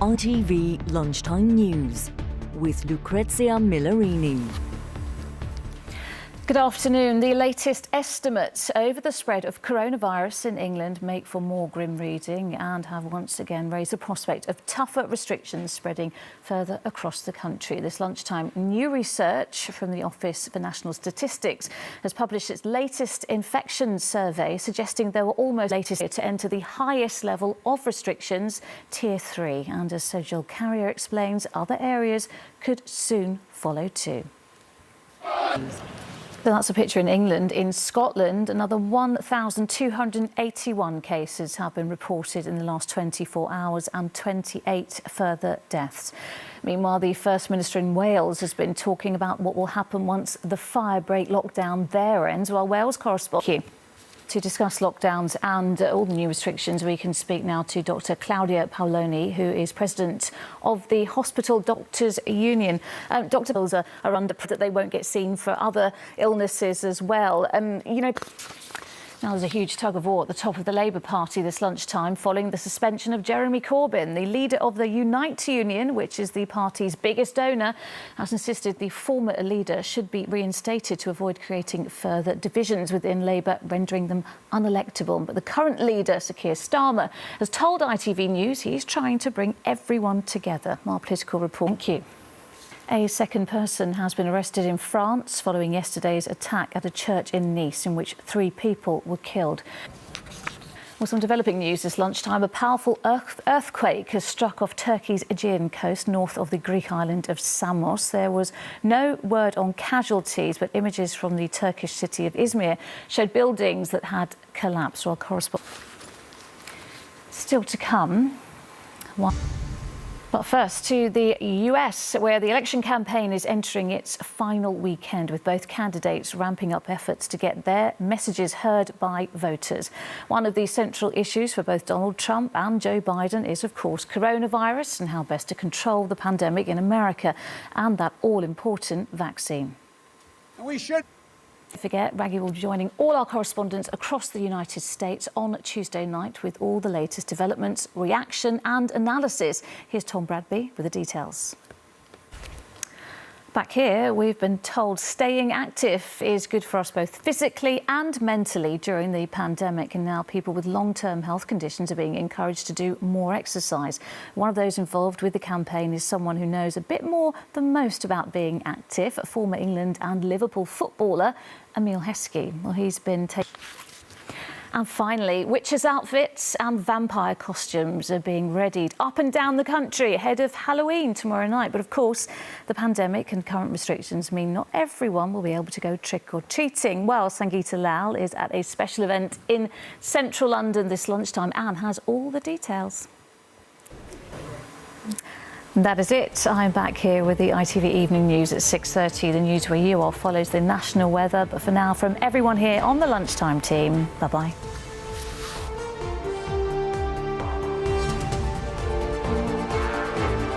ITV Lunchtime News with Lucrezia Millarini. Good afternoon. The latest estimates over the spread of coronavirus in England make for more grim reading and have once again raised the prospect of tougher restrictions spreading further across the country. This lunchtime, new research from the Office for National Statistics has published its latest infection survey, suggesting there were almost latest to enter the highest level of restrictions, Tier 3. And as Sojal Carrier explains, other areas could soon follow too. That's a picture in England. In Scotland, another 1,281 cases have been reported in the last 24 hours and 28 further deaths. Meanwhile, the First Minister in Wales has been talking about what will happen once the firebreak lockdown there ends. Well, Wales correspondent. To discuss lockdowns and all the new restrictions, we can speak now to Dr. Claudia Paoloni, who is president of the Hospital Doctors Union. Dr. Bills are under that they won't get seen for other illnesses as well. Now there's a huge tug-of-war at the top of the Labour Party this lunchtime following the suspension of Jeremy Corbyn. The leader of the Unite Union, which is the party's biggest donor, has insisted the former leader should be reinstated to avoid creating further divisions within Labour, rendering them unelectable. But the current leader, Sir Keir Starmer, has told ITV News he's trying to bring everyone together. Our political report. Thank you. A second person has been arrested in France following yesterday's attack at a church in Nice in which 3 people were killed. Well, some developing news this lunchtime. A powerful earthquake has struck off Turkey's Aegean coast north of the Greek island of Samos. There was no word on casualties, but images from the Turkish city of Izmir showed buildings that had collapsed. Well, correspondent. Still to come. But first to the US, where the election campaign is entering its final weekend, with both candidates ramping up efforts to get their messages heard by voters. One of the central issues for both Donald Trump and Joe Biden is, of course, coronavirus and how best to control the pandemic in America and that all-important vaccine. We should. Forget, Raggy will be joining all our correspondents across the United States on Tuesday night with all the latest developments, reaction and analysis. Here's Tom Bradby with the details. Back here, we've been told staying active is good for us both physically and mentally during the pandemic, and now people with long-term health conditions are being encouraged to do more exercise. One of those involved with the campaign is someone who knows a bit more than most about being active, a former England and Liverpool footballer, Emile Heskey. Well, he's been taken. And finally, witches' outfits and vampire costumes are being readied up and down the country ahead of Halloween tomorrow night. But of course, the pandemic and current restrictions mean not everyone will be able to go trick-or-treating. Well, Sangeeta Lal is at a special event in central London this lunchtime and has all the details. That is it. I'm back here with the ITV Evening News at 6:30. The news where you are follows the national weather. But for now, from everyone here on the lunchtime team, bye-bye.